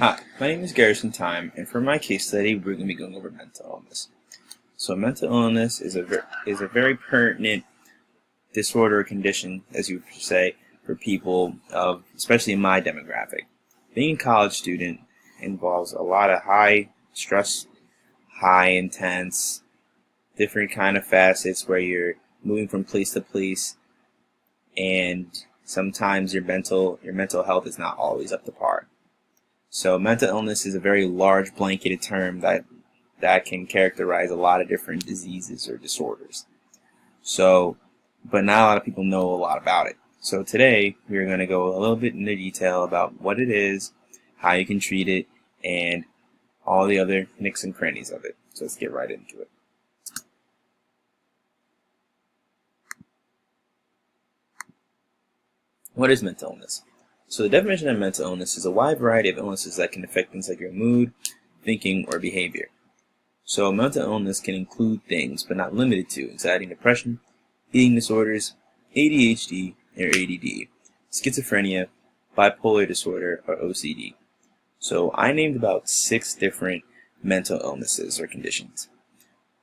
Hi, my name is Garrison Time, and for my case study, we're going to be going over mental illness. So, mental illness is a very pertinent disorder or condition, as you would say, for people of, especially in my demographic. Being a college student involves a lot of high stress, high intense, different kind of facets where you're moving from place to place, and sometimes your mental health is not always up to par. So mental illness is a very large blanketed term that can characterize a lot of different diseases or disorders. So, but not a lot of people know a lot about it. So today we're going to go a little bit into detail about what it is, how you can treat it, and all the other nicks and crannies of it. So let's get right into it. What is mental illness? So the definition of mental illness is a wide variety of illnesses that can affect things like your mood, thinking, or behavior. So mental illness can include things, but not limited to, anxiety and depression, eating disorders, ADHD or ADD, schizophrenia, bipolar disorder, or OCD. So I named about 6 different mental illnesses or conditions.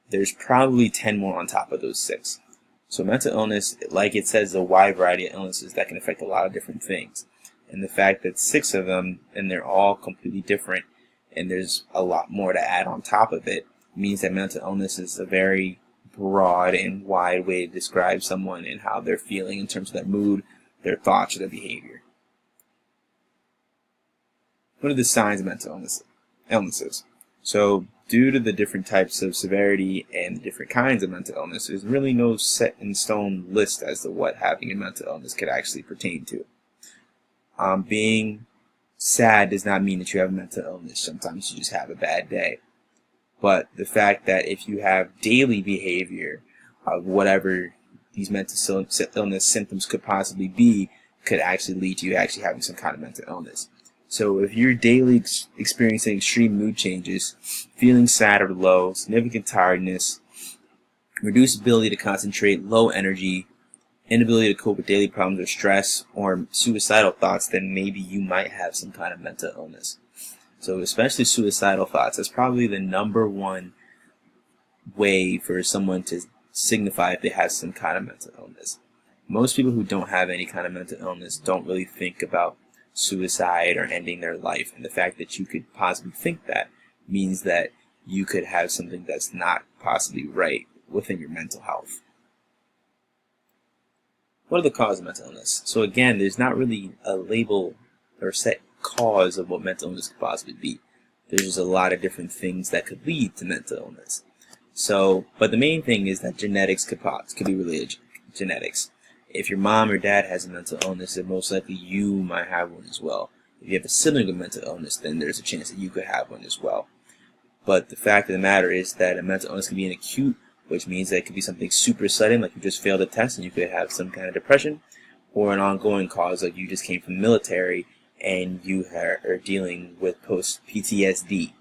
There's probably 10 more on top of those 6. So mental illness, like it says, is a wide variety of illnesses that can affect a lot of different things. And the fact that 6 of them, and they're all completely different, and there's a lot more to add on top of it, means that mental illness is a very broad and wide way to describe someone and how they're feeling in terms of their mood, their thoughts, or their behavior. What are the signs of mental illnesses? So, due to the different types of severity and different kinds of mental illness, there's really no set in stone list as to what having a mental illness could actually pertain to. Being sad does not mean that you have a mental illness. Sometimes you just have a bad day. But the fact that if you have daily behavior of whatever these mental illness symptoms could possibly be, could actually lead to you actually having some kind of mental illness. So if you're daily experiencing extreme mood changes, feeling sad or low, significant tiredness, reduced ability to concentrate, low energy, inability to cope with daily problems or stress, or suicidal thoughts, then maybe you might have some kind of mental illness. So especially suicidal thoughts, that's probably the number one way for someone to signify if they have some kind of mental illness. Most people who don't have any kind of mental illness don't really think about suicide or ending their life, and the fact that you could possibly think that means that you could have something that's not possibly right within your mental health. What are the causes of mental illness? So again, there's not really a label or set cause of what mental illness could possibly be. There's just a lot of different things that could lead to mental illness. So, but the main thing is that genetics could be related to genetics. If your mom or dad has a mental illness, then most likely you might have one as well. If you have a sibling with mental illness, then there's a chance that you could have one as well. But the fact of the matter is that a mental illness can be an acute, which means that it could be something super sudden, like you just failed a test and you could have some kind of depression, or an ongoing cause, like you just came from the military and you are dealing with post-PTSD.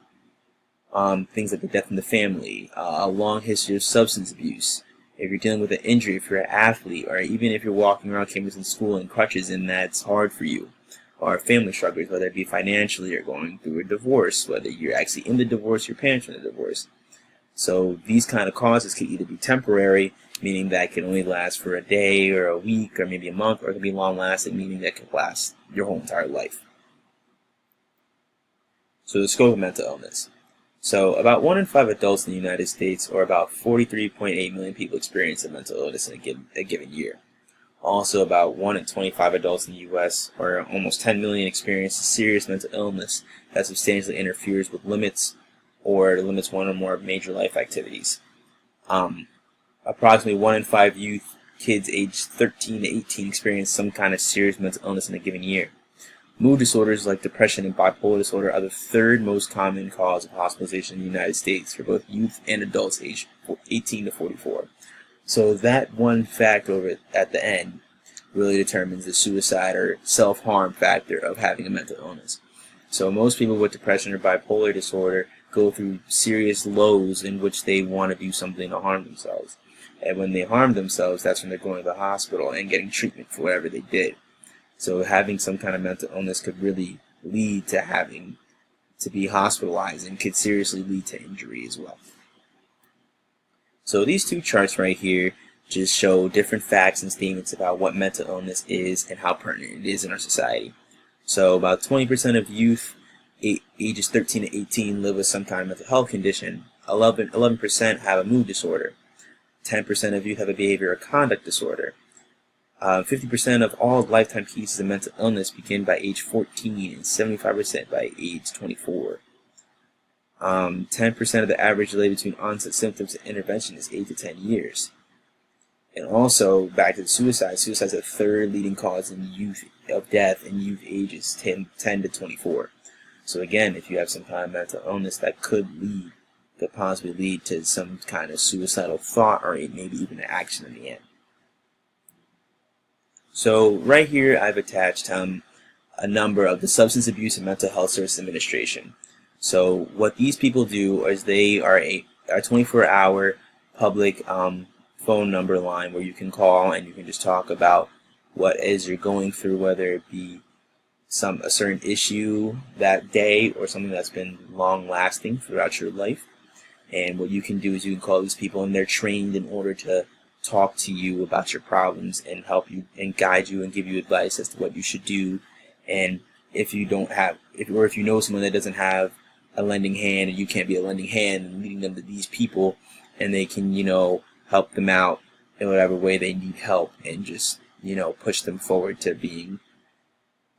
Things like the death in the family, a long history of substance abuse. If you're dealing with an injury, if you're an athlete, or even if you're walking around campus in school in crutches and that's hard for you, or family struggles, whether it be financially or going through a divorce, whether you're actually in the divorce, your parents are in the divorce. So these kind of causes can either be temporary, meaning that can only last for a day or a week or maybe a month, or it can be long-lasting, meaning that can last your whole entire life. So the scope of mental illness. So about 1 in 5 adults in the United States, or about 43.8 million people, experience a mental illness in a given year. Also, about 1 in 25 adults in the U.S., or almost 10 million, experience a serious mental illness that substantially interferes with limits or limits one or more major life activities. Approximately 1 in 5 kids aged 13 to 18 experience some kind of serious mental illness in a given year. Mood disorders like depression and bipolar disorder are the 3rd most common cause of hospitalization in the United States for both youth and adults aged 18 to 44. So that one fact over at the end really determines the suicide or self-harm factor of having a mental illness. So most people with depression or bipolar disorder go through serious lows in which they want to do something to harm themselves. And when they harm themselves, that's when they're going to the hospital and getting treatment for whatever they did. So having some kind of mental illness could really lead to having to be hospitalized and could seriously lead to injury as well. So these two charts right here just show different facts and statements about what mental illness is and how pertinent it is in our society. So about 20% of youth ages 13 to 18 live with some kind of mental health condition. 11% have a mood disorder. 10% of youth have a behavior or conduct disorder. 50% of all lifetime cases of mental illness begin by age 14 and 75% by age 24. 10% of the average delay between onset symptoms and intervention is 8 to 10 years. And also, back to suicide, suicide is the third leading cause in youth of death in youth ages 10 to 24. So again, if you have some kind of mental illness, that could possibly lead to some kind of suicidal thought or maybe even an action in the end. So right here I've attached a number of the Substance Abuse and Mental Health Services Administration. So what these people do is they are a 24-hour public phone number line where you can call and you can just talk about what it is you're going through, whether it be a certain issue that day or something that's been long lasting throughout your life. And what you can do is you can call these people, and they're trained in order to talk to you about your problems and help you and guide you and give you advice as to what you should do. And if you know someone that doesn't have a lending hand and you can't be a lending hand, and leading them to these people, and they can, help them out in whatever way they need help and just, push them forward to being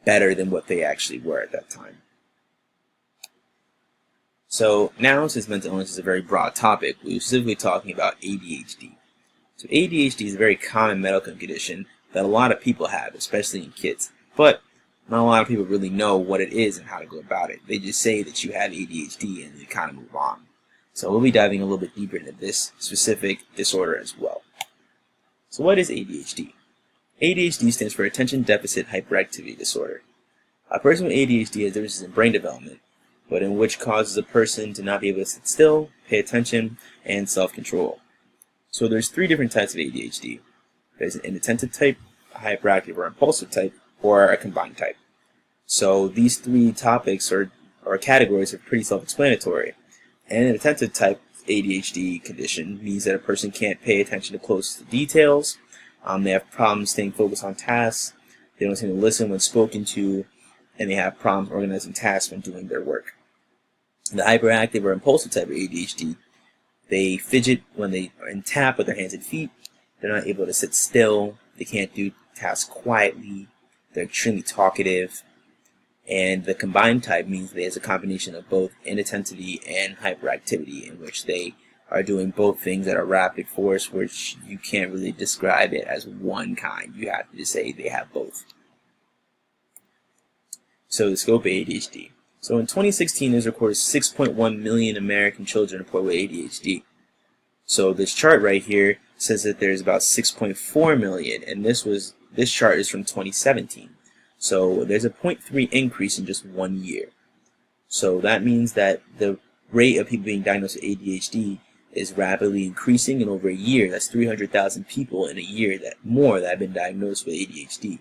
better than what they actually were at that time. So now, since mental illness is a very broad topic, we're specifically talking about ADHD. So ADHD is a very common medical condition that a lot of people have, especially in kids. But not a lot of people really know what it is and how to go about it. They just say that you have ADHD and they kind of move on. So we'll be diving a little bit deeper into this specific disorder as well. So what is ADHD? ADHD stands for Attention Deficit Hyperactivity Disorder. A person with ADHD has differences in brain development, but in which causes a person to not be able to sit still, pay attention, and self-control. So there's 3 different types of ADHD. There's an inattentive type, a hyperactive or impulsive type, or a combined type. So these 3 topics or categories are pretty self-explanatory. An inattentive type ADHD condition means that a person can't pay attention to close details. They have problems staying focused on tasks. They don't seem to listen when spoken to, and they have problems organizing tasks when doing their work. The hyperactive or impulsive type of ADHD, they fidget when they are in tap with their hands and feet. They're not able to sit still. They can't do tasks quietly. They're extremely talkative. And the combined type means there's a combination of both inattentivity and hyperactivity, in which they are doing both things at a rapid force, which you can't really describe it as one kind. You have to just say they have both. So the scope of ADHD. So in 2016, there's recorded 6.1 million American children reported with ADHD. So this chart right here says that there's about 6.4 million, and this chart is from 2017. So there's a 0.3 increase in just 1 year. So that means that the rate of people being diagnosed with ADHD is rapidly increasing, and over a year, that's 300,000 people in a year that have been diagnosed with ADHD.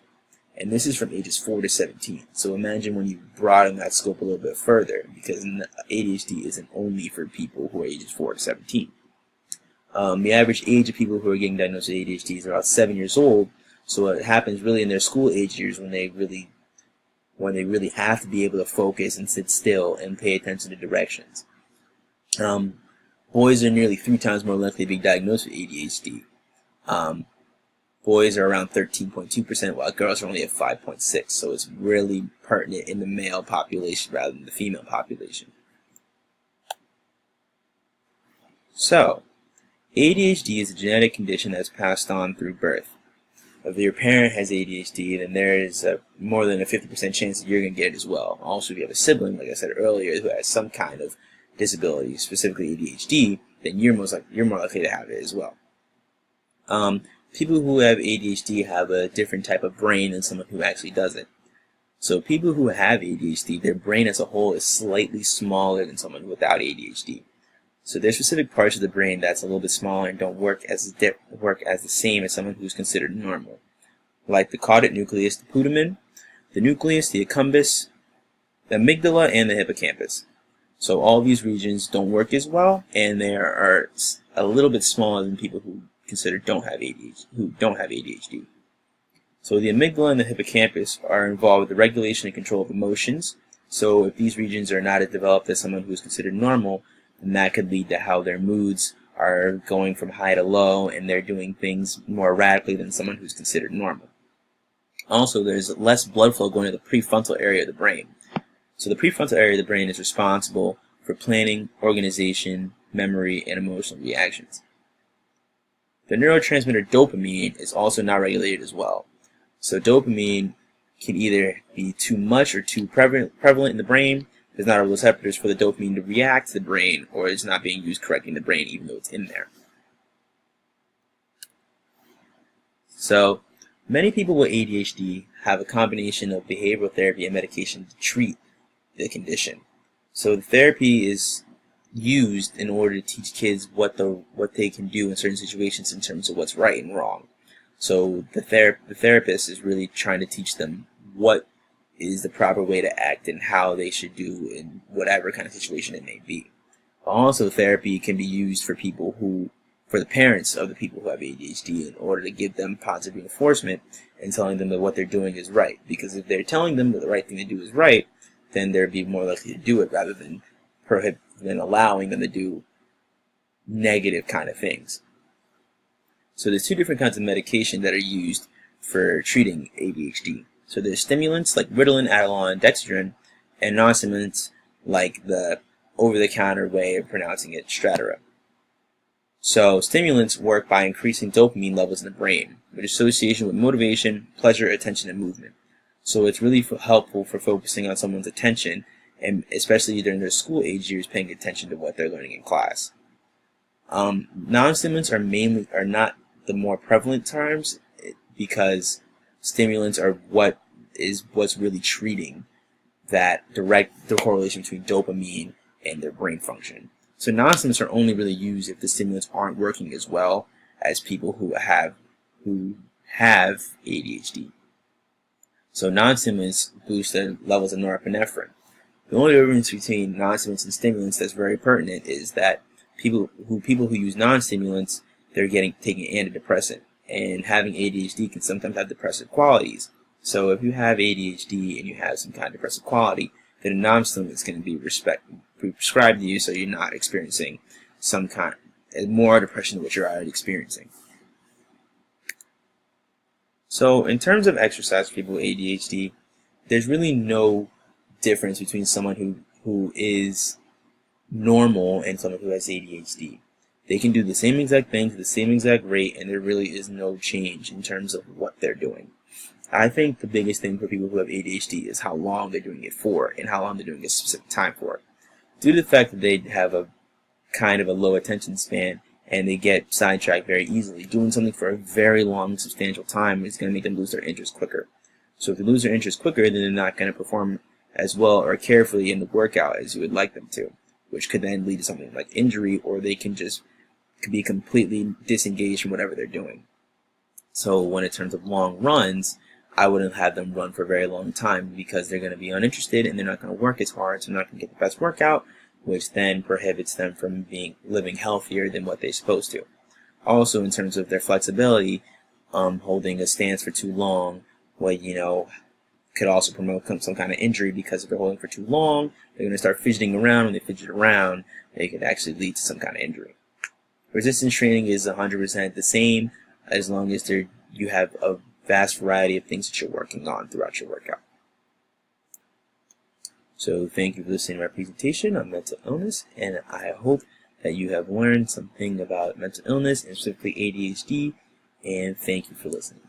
And this is from ages 4 to 17. So imagine when you broaden that scope a little bit further, because ADHD isn't only for people who are ages 4 to 17. The average age of people who are getting diagnosed with ADHD is about 7 years old. So it happens really in their school age years when they really have to be able to focus and sit still and pay attention to directions. Boys are nearly 3 times more likely to be diagnosed with ADHD. Boys are around 13.2%, while girls are only at 5.6%. So it's really pertinent in the male population rather than the female population. So, ADHD is a genetic condition that's passed on through birth. If your parent has ADHD, then there is more than a 50% chance that you're going to get it as well. Also, if you have a sibling, like I said earlier, who has some kind of disability, specifically ADHD, then you're more likely to have it as well. People who have ADHD have a different type of brain than someone who actually doesn't. So people who have ADHD, their brain as a whole is slightly smaller than someone without ADHD. So there's specific parts of the brain that's a little bit smaller and don't work as the same as someone who's considered normal, like the caudate nucleus, the putamen, the nucleus, the accumbens, the amygdala and the hippocampus. So all these regions don't work as well, and they are a little bit smaller than people who don't have ADHD. So the amygdala and the hippocampus are involved with the regulation and control of emotions. So if these regions are not as developed as someone who is considered normal, then that could lead to how their moods are going from high to low, and they're doing things more erratically than someone who's considered normal. Also, there's less blood flow going to the prefrontal area of the brain. So the prefrontal area of the brain is responsible for planning, organization, memory, and emotional reactions. The neurotransmitter dopamine is also not regulated as well. So dopamine can either be too much or too prevalent in the brain. There's not enough receptors for the dopamine to react to the brain, or it's not being used correctly in the brain even though it's in there. So many people with ADHD have a combination of behavioral therapy and medication to treat the condition. So the therapy is used in order to teach kids what they can do in certain situations in terms of what's right and wrong. So the therapist is really trying to teach them what is the proper way to act and how they should do in whatever kind of situation it may be. Also, therapy can be used for the parents of the people who have ADHD in order to give them positive reinforcement and telling them that what they're doing is right. Because if they're telling them that the right thing to do is right, then they'd be more likely to do it rather than allowing them to do negative kind of things. So there's two different kinds of medication that are used for treating ADHD. So there's stimulants like Ritalin, Ativan, Dexedrine, and non-stimulants like the over-the-counter way of pronouncing it, Strattera. So stimulants work by increasing dopamine levels in the brain, with association with motivation, pleasure, attention, and movement. So it's really helpful for focusing on someone's attention, and especially during their school age years, paying attention to what they're learning in class. Non-stimulants are not the more prevalent terms because stimulants are what's really treating the correlation between dopamine and their brain function. So non-stimulants are only really used if the stimulants aren't working as well as people who have ADHD. So non-stimulants boost the levels of norepinephrine. The only difference between non-stimulants and stimulants that's very pertinent is that people who use non-stimulants, they're taking antidepressant, and having ADHD can sometimes have depressive qualities. So if you have ADHD and you have some kind of depressive quality, then a non-stimulant is going to be prescribed to you, so you're not experiencing some kind more depression than what you're already experiencing. So in terms of exercise for people with ADHD, there's really no difference between someone who is normal and someone who has ADHD. They can do the same exact things at the same exact rate, and there really is no change in terms of what they're doing. I think the biggest thing for people who have ADHD is how long they're doing it for and how long they're doing a specific time for. Due to the fact that they have a kind of a low attention span and they get sidetracked very easily, doing something for a very long, substantial time is going to make them lose their interest quicker. So if they lose their interest quicker, then they're not going to perform as well or carefully in the workout as you would like them to, which could then lead to something like injury, or they can just be completely disengaged from whatever they're doing. So when in terms of long runs, I wouldn't have them run for a very long time because they're going to be uninterested and they're not going to work as hard, so they're not going to get the best workout, which then prohibits them from living healthier than what they're supposed to. Also, in terms of their flexibility, holding a stance for too long, could also promote some kind of injury, because if they're holding for too long, they're going to start fidgeting around. When they fidget around, they could actually lead to some kind of injury. Resistance training is 100% the same as long as you have a vast variety of things that you're working on throughout your workout. So thank you for listening to my presentation on mental illness, and I hope that you have learned something about mental illness and specifically ADHD, and thank you for listening.